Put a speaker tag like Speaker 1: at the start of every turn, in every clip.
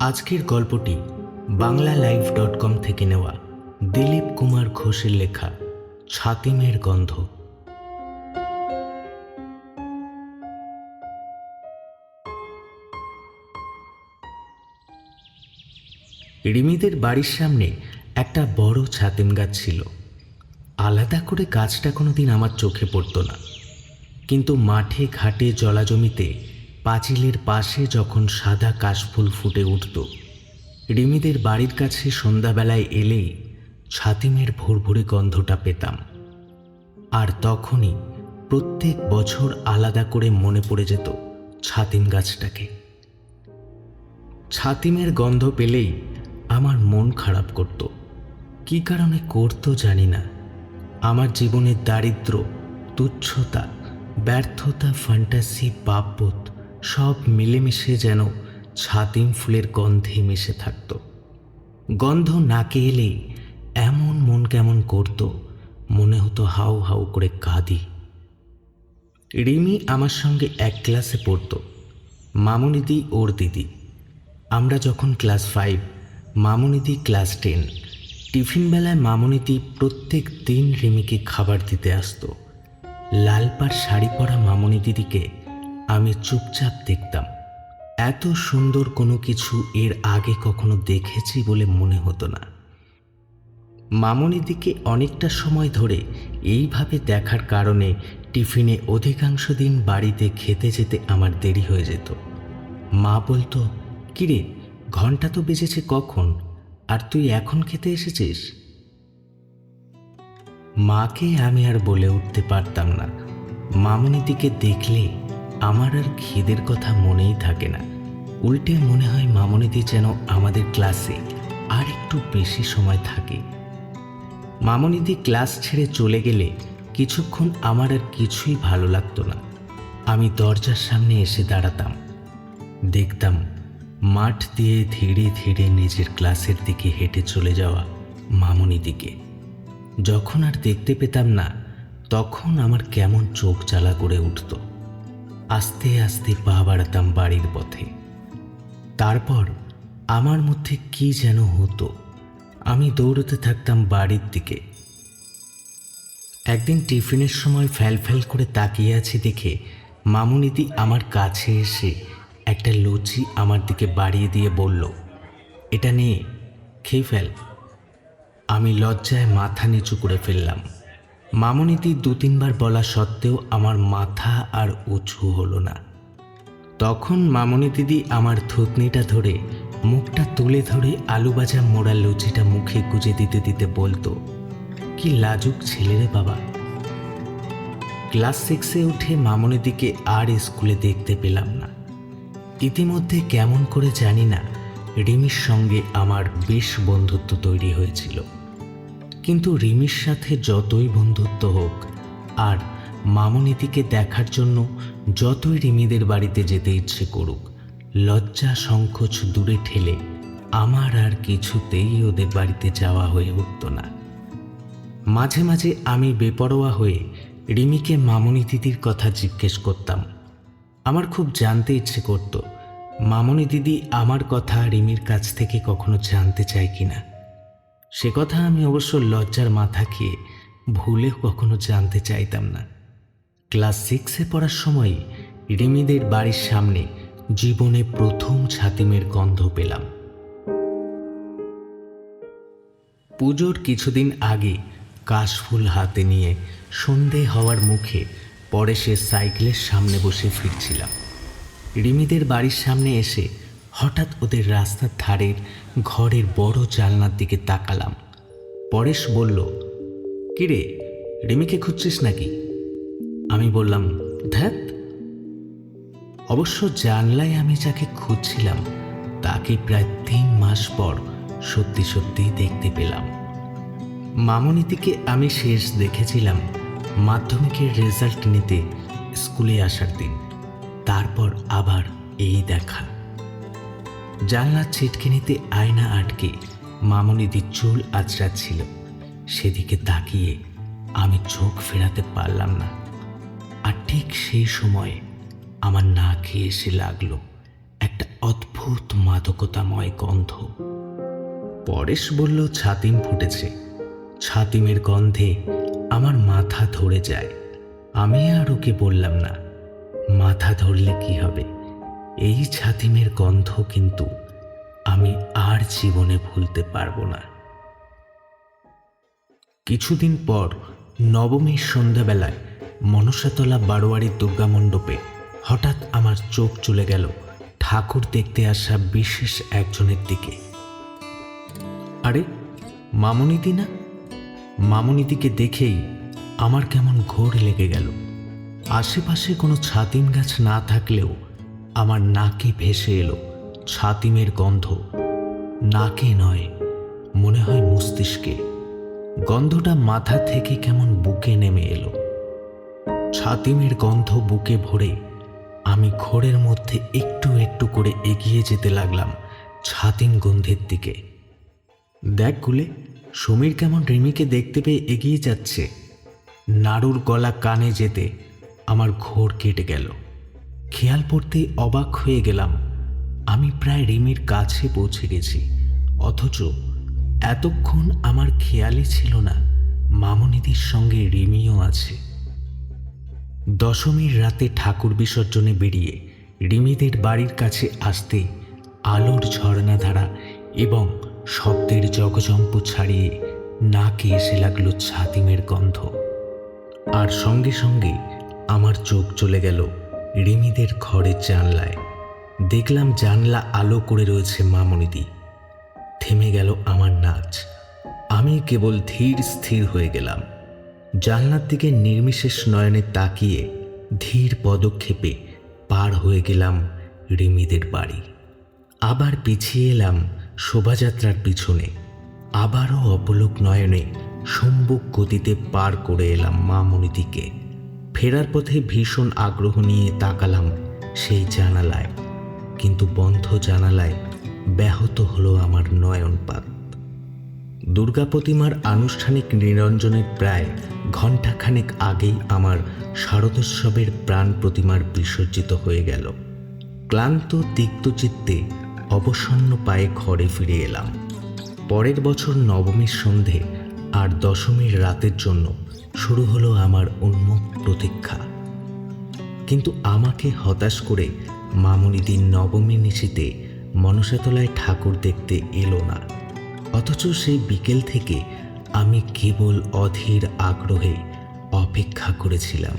Speaker 1: আজকের গল্পটি বাংলালাইভ.com থেকে নেওয়া দিলীপ কুমার ঘোষের লেখা ছাতিমের গন্ধ। রিমিদের বাড়ির সামনে একটা বড় ছাতিম গাছ ছিল। আলাদা করে গাছটা কোনোদিন আমার চোখে পড়তো না, কিন্তু মাঠে ঘাটে জলাজমিতে পাঁচিলের পাশে যখন সাদা কাশফুল ফুটে উঠত, রিমিদের বাড়ির কাছে সন্ধ্যাবেলায় এলেই ছাতিমের ভুরভুরে গন্ধটা পেতাম। আর তখনই প্রত্যেক বছর আলাদা করে মনে পড়ে যেত ছাতিম গাছটাকে। ছাতিমের গন্ধ পেলেই আমার মন খারাপ করত। কি কারণে করতো জানি না। আমার জীবনের দারিদ্র্য, তুচ্ছতা, ব্যর্থতা, ফ্যান্টাসি, পাপবোধ সব মিলেমিশে যেন ছাতিম ফুলের গন্ধে মিশে থাকত। গন্ধ নাকে এলেই এমন মন কেমন করত, মনে হতো হাউ হাউ করে কাঁদি। রিমি আমার সঙ্গে এক ক্লাসে পড়তো, মামুনিদি ওর দিদি। আমরা যখন ক্লাস 5, মামুনিদি ক্লাস 10। টিফিন বেলায় মামুনিদি প্রত্যেক দিন রিমিকে খাবার দিতে আসতো। লালপাড় শাড়ি পরা মামুনি দিদিকে আমি চুপচাপ দেখতাম। এত সুন্দর কোনো কিছু এর আগে কখনো দেখেছি বলে মনে হতো না। মামুনিদিকে অনেকটা সময় ধরে এইভাবে দেখার কারণে টিফিনে অধিকাংশ দিন বাড়িতে খেতে যেতে আমার দেরি হয়ে যেত। মা বলতো, কিরে, ঘন্টা তো বেজেছে কখন, আর তুই এখন খেতে এসেছিস? মাকে আমি আর বলে উঠতে পারতাম না। মামুনিদিকে দেখলে আমার আর খিদের কথা মনেই থাকে না। উল্টে মনে হয় মামুনিদি যেন আমাদের ক্লাসে আর একটু বেশি সময় থাকে। মামুনিদি ক্লাস ছেড়ে চলে গেলে কিছুক্ষণ আমার আর কিছুই ভালো লাগতো না। আমি দরজার সামনে এসে দাঁড়াতাম, দেখতাম মাঠ দিয়ে ধীরে ধীরে নিজের ক্লাসের দিকে হেঁটে চলে যাওয়া মামুনিদিকে। যখন আর দেখতে পেতাম না, তখন আমার কেমন চোখ জ্বালা করে উঠত। আস্তে আস্তে পা বাড়াতাম বাড়ির পথে। তারপর আমার মধ্যে কি যেন হতো, আমি দৌড়তে থাকতাম বাড়ির দিকে। একদিন টিফিনের সময় ফ্যাল ফ্যাল করে তাকিয়ে আছি দেখে মামুনিদি আমার কাছে এসে একটা লুচি আমার দিকে বাড়িয়ে দিয়ে বলল, এটা নিয়ে খেয়ে ফেল। আমি লজ্জায় মাথা নিচু করে ফেললাম। মামুনিদি 2-3 বার বলা সত্ত্বেও আমার মাথা আর উঁচু হলো না। তখন মামুনি দিদি আমার থুতনিটা ধরে মুখটা তুলে ধরে আলু ভাজা মোড়া লুচিটা মুখে গুজে দিতে দিতে বলতো, কি লাজুক ছেলে রে বাবা। ক্লাস 6-এ উঠে মামুনিদিকে আর স্কুলে দেখতে পেলাম না। ইতিমধ্যে কেমন করে জানি না রিমির সঙ্গে আমার বেশ বন্ধুত্ব তৈরি হয়েছিল। কিন্তু রিমির সাথে যতই বন্ধুত্ব হোক আর মামুনিদিকে দেখার জন্য যতই রিমিদের বাড়িতে যেতে ইচ্ছে করুক, লজ্জা সংকোচ দূরে ঠেলে আমার আর কিছুতেই ওদের বাড়িতে যাওয়া হয়ে উঠত না। মাঝে মাঝে আমি বেপরোয়া হয়ে রিমিকে মামুনি দিদির কথা জিজ্ঞেস করতাম। আমার খুব জানতে ইচ্ছে করত মামুনি দিদি আমার কথা রিমির কাছ থেকে কখনো জানতে চায় কিনা। সে কথা আমি অবশ্য লজ্জার মাথা খেয়ে ভুলেও কখনো জানতে চাইতাম না। ক্লাস 6-এ পড়ার সময় রিমিদের বাড়ির সামনে জীবনে প্রথম ছাতিমের গন্ধ পেলাম। পুজোর কিছুদিন আগে কাশফুল হাতে নিয়ে সন্ধে হওয়ার মুখে পরেশের সাইকেলের সামনে বসে ফিরছিলাম। রিমিদের বাড়ির সামনে এসে হঠাৎ ওদের রাস্তার ধারের ঘরের বড় জানলার দিকে তাকালাম। পরেশ বলল, কিরে, রিমিকে খুঁজছিস নাকি? আমি বললাম, ধ্যাত। অবশ্য জানলায় আমি যাকে খুঁজছিলাম তাকে প্রায় 3 মাস পর সত্যি সত্যি দেখতে পেলাম। মামুনিদিকে আমি শেষ দেখেছিলাম মাধ্যমিকের রেজাল্ট নিতে স্কুলে আসার দিন। তারপর আবার এই দেখা। জানলার ছিটকিনিতে আয়না আটকে মামুনিদির চুল আঁচড়াচ্ছিল, সেদিকে তাকিয়ে আমি চোখ ফেরাতে পারলাম না। আর ঠিক সেই সময়ে আমার নাকে এসে লাগলো এক একটা অদ্ভুত মাদকতাময় গন্ধ। পরেশ বলল ছাতিম ফুটেছে। ছাতিমের গন্ধে আমার মাথা ধরে যায়। আমি আর ওকে বললাম না, মাথা ধরলে কি হবে, এই ছাতিমের গন্ধ কিন্তু আমি আর জীবনে ভুলতে পারবো না। কিছুদিন পর নবমীর সন্ধ্যাবেলায় মনসাতলা বারোয়ারির দুর্গামণ্ডপে হঠাৎ আমার চোখ চলে গেল ঠাকুর দেখতে আসা বিশেষ একজনের দিকে। আরে, মামুনিদি না? মামুনিদিকে দেখেই আমার কেমন ঘোর লেগে গেল। আশেপাশে কোনো ছাতিম গাছ না থাকলেও আমার নাকে ভেসে এলো ছাতিমের গন্ধ। নাকে নয়, মনে হয় মস্তিষ্কে। গন্ধটা মাথা থেকে কেমন বুকে নেমে এলো। ছাতিমের গন্ধ বুকে ভরে আমি ঘোরের মধ্যে একটু একটু করে এগিয়ে যেতে লাগলাম ছাতিম গন্ধের দিকে। দেখ গুলে, সমীর কেমন রিমিকে দেখতে পেয়ে এগিয়ে যাচ্ছে। নাড়ুর গলা কানে যেতে আমার ঘোর কেটে গেল। খেয়াল পড়তেই অবাক হয়ে গেলাম, আমি প্রায় রিমির কাছে পৌঁছে গেছি, অথচ এতক্ষণ আমার খেয়ালই ছিল না মামুনিদির সঙ্গে রিমিও আছে। দশমীর রাতে ঠাকুর বিসর্জনে বেরিয়ে রিমিদের বাড়ির কাছে আসতেই আলোর ঝর্ণাধারা এবং শব্দের জগজম্প ছাড়িয়ে নাকে এসে লাগলো ছাতিমের গন্ধ। আর সঙ্গে সঙ্গে আমার চোখ চলে গেল রিমিদের ঘরের জানলায়। দেখলাম জানলা আলো করে রয়েছে মামুনিদি। থেমে গেল আমার নাচ। আমি কেবল ধীর স্থির হয়ে গেলাম। জানলার দিকে নির্বিশেষ নয়নে তাকিয়ে ধীর পদক্ষেপে পার হয়ে গেলাম রিমিদের বাড়ি। আবার পিছিয়ে এলাম শোভাযাত্রার পিছনে। আবারও অপলোক নয়নে সম্মুখ গতিতে পার করে এলাম মামুনিদিকে। ফেরার পথে ভীষণ আগ্রহ নিয়ে তাকালাম সেই জানালায়, কিন্তু বন্ধ জানালায় ব্যাহত হলো আমার নয়নপাত। দুর্গা প্রতিমার আনুষ্ঠানিক নিরঞ্জনের প্রায় ঘণ্টাখানেক আগেই আমার শারদোৎসবের প্রাণ প্রতিমার বিসর্জিত হয়ে গেল। ক্লান্ত তিক্তচিত্তে অবসন্ন পায়ে ঘরে ফিরে এলাম। পরের বছর নবমীর সন্ধে আর দশমীর রাতের জন্য শুরু হলো আমার উন্মুখ প্রতীক্ষা। কিন্তু আমাকে হতাশ করে মামুনিদিন নবমী নিশিতে মনসাতলায় ঠাকুর দেখতে এলো না। অথচ সেই বিকেল থেকে আমি কেবল অধীর আগ্রহে অপেক্ষা করেছিলাম।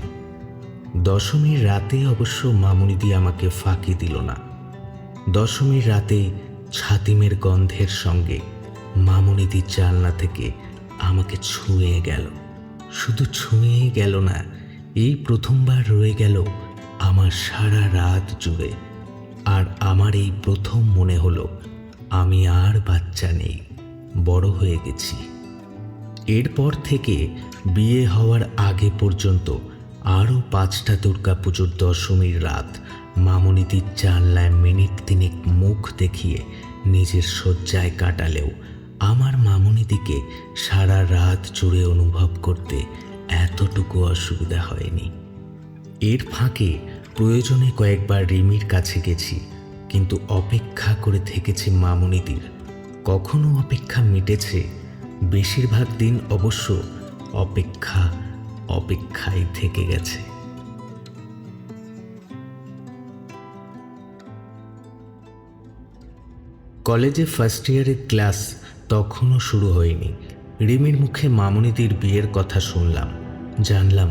Speaker 1: দশমীর রাতে অবশ্য মামুনিদি আমাকে ফাঁকি দিল না। দশমীর রাতে ছাতিমের গন্ধের সঙ্গে মামুনিদির জানলা থেকে আমাকে ছুঁয়ে গেল। শুধু ছুঁয়ে গেল না, এই প্রথমবার রয়ে গেল আমার সারা রাত জুড়ে। আর আমার এই প্রথম মনে হলো আমি আর বাচ্চা নেই, বড় হয়ে গেছি। এরপর থেকে বিয়ে হওয়ার আগে পর্যন্ত আরও 5টা দুর্গাপুজোর দশমীর রাত মামুনিদির জানলায় মিনিট তিনেক মুখ দেখিয়ে নিজের শয্যায় কাটালেও আমার মামুনিদিকে সারা রাত জুড়ে অনুভব করতে এতটুকু অসুবিধা হয়নি। এর ফাঁকে প্রয়োজনে কয়েকবার রিমির কাছে গেছি, কিন্তু অপেক্ষা করে থেকেছি মামুনিদির। কখনো অপেক্ষা মিটেছে, বেশিরভাগ দিন অবশ্য অপেক্ষায় থেকে গেছে। কলেজে ফার্স্ট ইয়ারের ক্লাস তখনও শুরু হয়নি। রিমির মুখে মামুনিদির বিয়ের কথা শুনলাম। জানলাম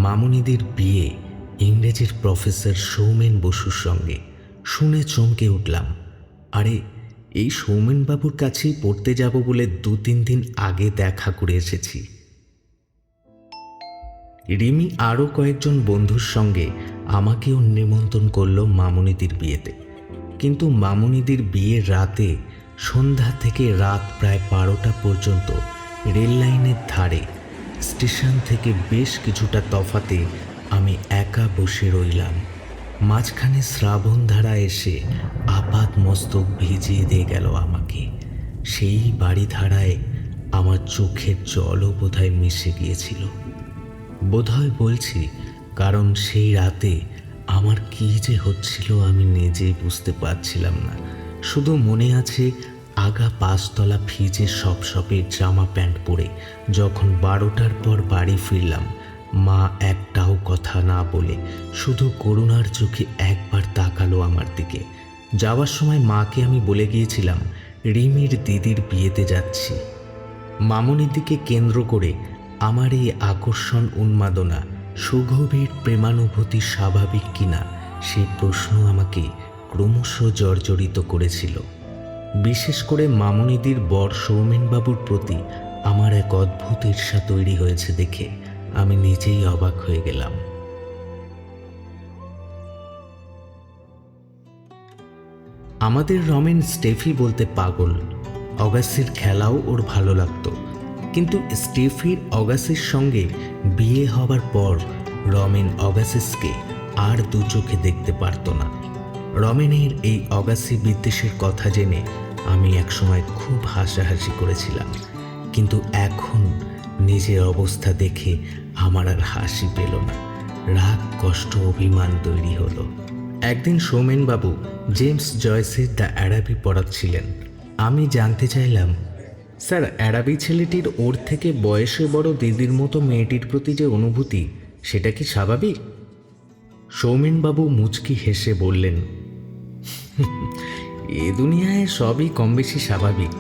Speaker 1: মামুনিদির বিয়ে ইংরেজির প্রফেসর সৌমেন বসুর সঙ্গে। শুনে চমকে উঠলাম। আরে, এই সৌমেনবাবুর কাছেই পড়তে যাব বলে 2-3 দিন আগে দেখা করে এসেছি। রিমি আরও কয়েকজন বন্ধুর সঙ্গে আমাকেও নিমন্ত্রণ করল মামুনিদির বিয়েতে। কিন্তু মামুনিদির বিয়ের রাতে সন্ধ্যা থেকে রাত প্রায় 12টা পর্যন্ত রেল লাইনের ধারে স্টেশন থেকে বেশ কিছুটা তফাতে আমি একা বসে রইলাম। মাঝখানে শ্রাবণধারা এসে আপাত মস্তক ভিজিয়ে দিয়ে গেল আমাকে। সেই বাড়িধারায় আমার চোখের জলও বোধহয় মিশে গিয়েছিল। বোধহয় বলছি, কারণ সেই রাতে আমার কি যে হচ্ছিল আমি নিজেই বুঝতে পারছিলাম না। শুধু মনে আছে আগা 5 তলা ফ্রিজে সপসপের জামা প্যান্ট পরে যখন 12টার পর বাড়ি ফিরলাম, মা একটাও কথা না বলে শুধু করুণার চোখে একবার তাকালো আমার দিকে। যাওয়ার সময় মাকে আমি বলে গিয়েছিলাম রিমির দিদির বিয়েতে যাচ্ছি। মামনির দিকে কেন্দ্র করে আমার এই আকর্ষণ, উন্মাদনা, সুগভীর প্রেমানুভূতি স্বাভাবিক কিনা সেই প্রশ্ন আমাকে ক্রমশ জর্জরিত করেছিল। বিশেষ করে মামনিদির বর সৌমেনবাবুর প্রতি আমার এক অদ্ভুত ঈর্ষা তৈরি হয়েছে দেখে আমি নিজেই অবাক হয়ে গেলাম। আমাদের রমেন স্টেফি বলতে পাগল। অগাস্সির খেলাও ওর ভালো লাগতো, কিন্তু স্টেফির অগাসির সঙ্গে বিয়ে হবার পর রমেন অগাসিসকে আর দু চোখে দেখতে পারত না। রমেনের এই অগাসি বিদ্বেষের কথা জেনে আমি একসময় খুব হাসাহাসি করেছিলাম, কিন্তু এখন নিজের অবস্থা দেখে আমার আর হাসি পেল না, রাগ, কষ্ট, অভিমান তৈরি হলো। একদিন সৌমেনবাবু জেমস জয়েসের দ্য অ্যারাবি পড়াচ্ছিলেন। আমি জানতে চাইলাম, স্যার, অ্যারাবি ছেলেটির ওর থেকে বয়সে বড় দিদির মতো মেয়েটির প্রতি যে অনুভূতি, সেটা কি স্বাভাবিক? সৌমেনবাবু মুচকি হেসে বললেন, এ দুনিয়ায় সবই কম বেশি স্বাভাবিক।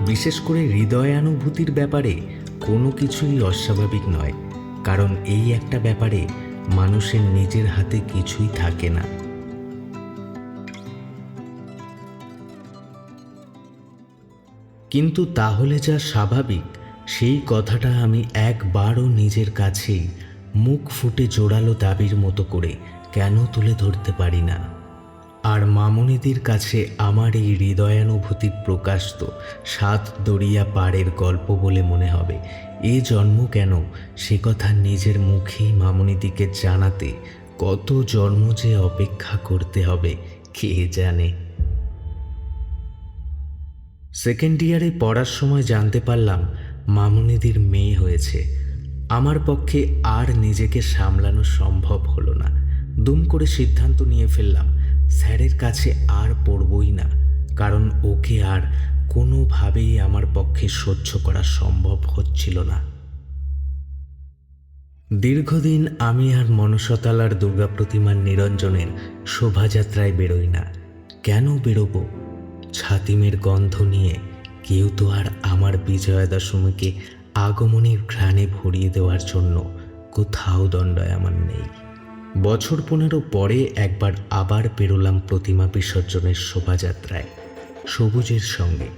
Speaker 1: বিশেষ করে হৃদয়ানুভূতির ব্যাপারে কোনো কিছুই অস্বাভাবিক নয়, কারণ এই একটা ব্যাপারে মানুষের নিজের হাতে কিছুই থাকে না। কিন্তু তাহলে যা স্বাভাবিক, সেই কথাটা আমি একবারও নিজের কাছেই মুখ ফুটে জোরালো দাবির মতো করে কেন তুলে ধরতে পারি না? আর মামনিদির কাছে আমার এই হৃদয়ানুভূতির প্রকাশ তো 7 দরিয়া পাড়ের গল্প বলে মনে হবে। এ জন্ম কেন, সে কথা নিজের মুখেই মামনিদিকে জানাতে কত জন্ম যে অপেক্ষা করতে হবে কে জানে। সেকেন্ড ইয়ারে পড়ার সময় জানতে পারলাম মামনিদির মেয়ে হয়েছে। আমার পক্ষে আর নিজেকে সামলানো সম্ভব হলো না। দুম করে সিদ্ধান্ত নিয়ে ফেললাম স্যারের কাছে আর পড়বই না, কারণ ওকে আর কোনোভাবেই আমার পক্ষে সহ্য করা সম্ভব হচ্ছিল না। দীর্ঘদিন আমি আর মনসতলার দুর্গা প্রতিমার নিরঞ্জনের শোভাযাত্রায় বেরোই না। কেন বেরোবো? ছাতিমের গন্ধ নিয়ে কেউ তো আর আমার বিজয়া দশমীকে আগমনীর ঘ্রাণে ভরিয়ে দেওয়ার জন্য কোথাও দণ্ডায় আমার নেই। বছর 15 পরে একবার আবার বেরোলাম প্রতিমা বিসর্জনের শোভাযাত্রায় সবুজের সঙ্গে।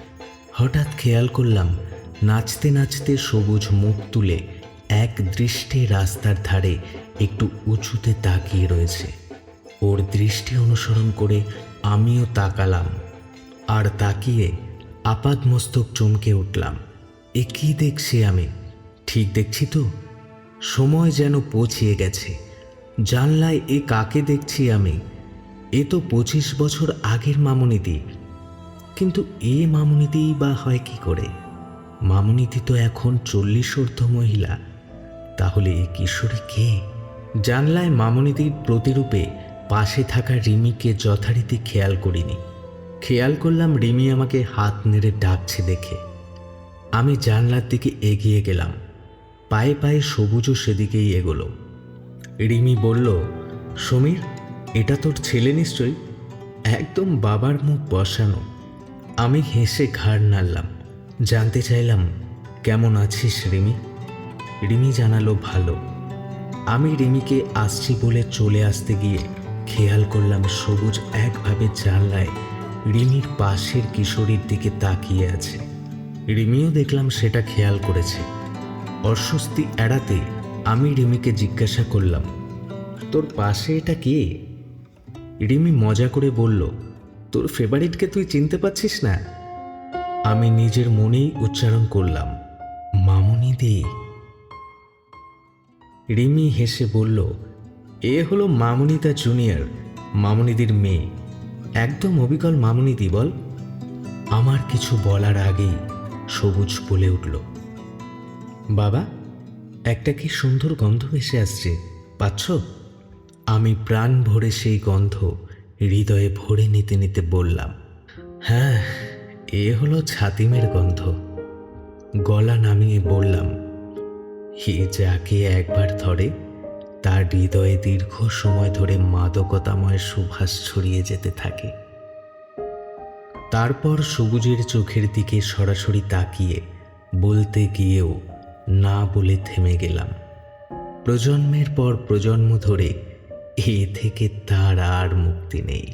Speaker 1: হঠাৎ খেয়াল করলাম নাচতে নাচতে সবুজ মুখ তুলে এক দৃষ্টে রাস্তার ধারে একটু উঁচুতে তাকিয়ে রয়েছে। ওর দৃষ্টি অনুসরণ করে আমিও তাকালাম, আর তাকিয়ে আপাদমস্তক চমকে উঠলাম। এ কি দেখছি আমি? ঠিক দেখছি তো? সময় যেন পৌঁছিয়ে গেছে। জানলায় এ কাকে দেখছি আমি? এ তো 25 বছর আগের মামনিদি। কিন্তু এ মামনিদি বা হয় কি করে? মামনিদি তো এখন 40 ঊর্ধ্ব মহিলা। তাহলে এ কিশোরী কে? জানলায় মামনিদির প্রতিরূপে পাশে থাকা রিমিকে যথারীতি খেয়াল করিনি। খেয়াল করলাম রিমি আমাকে হাত নেড়ে ডাকছে দেখে। আমি জানলার দিকে এগিয়ে গেলাম। পায়ে পায়ে সবুজও সেদিকেই এগোলো। রিমি বলল, সমীর, এটা তোর ছেলে নিশ্চয়ই? একদম বাবার মুখ বসানো। আমি হেসে ঘাড় নাড়লাম। জানতে চাইলাম, কেমন আছিস রিমি? রিমি জানালো, ভালো। আমি রিমিকে আসছি বলে চলে আসতে গিয়ে খেয়াল করলাম সবুজ একভাবে জানলায় রিমির পাশের কিশোরীর দিকে তাকিয়ে আছে। রিমিও দেখলাম সেটা খেয়াল করেছে। অস্বস্তি এড়াতে আমি রিমিকে জিজ্ঞাসা করলাম, তোর পাশে এটা কে? রিমি মজা করে বলল, তোর ফেভারিটকে তুই চিনতে পারছিস না? আমি নিজের মনেই উচ্চারণ করলাম, মামনিদি। রিমি হেসে বলল, এ হলো মামনিদা জুনিয়র, মামনিদির মেয়ে। একদম অবিকল মামনিদি বল। আমার কিছু বলার আগেই সবুজ বলে উঠল, বাবা, একটা কি সুন্দর গন্ধ ভেসে আসছে, পাচ্ছ? আমি প্রাণ ভরে সেই গন্ধ হৃদয়ে ভরে নিতে নিতে বললাম, হ্যাঁ, এ হলো ছাতিমের গন্ধ। গলা নামিয়ে বললাম, এ যাকে একবার ধরে তার হৃদয়ে দীর্ঘ সময় ধরে মাদকতাময় সুভাষ ছড়িয়ে যেতে থাকে। তারপর সবুজের চোখের দিকে সরাসরি তাকিয়ে বলতে গিয়েও না বলে থেমে গেলাম। প্রজন্মের পর প্রজন্ম ধরে এ থেকে তার আর মুক্তি নেই।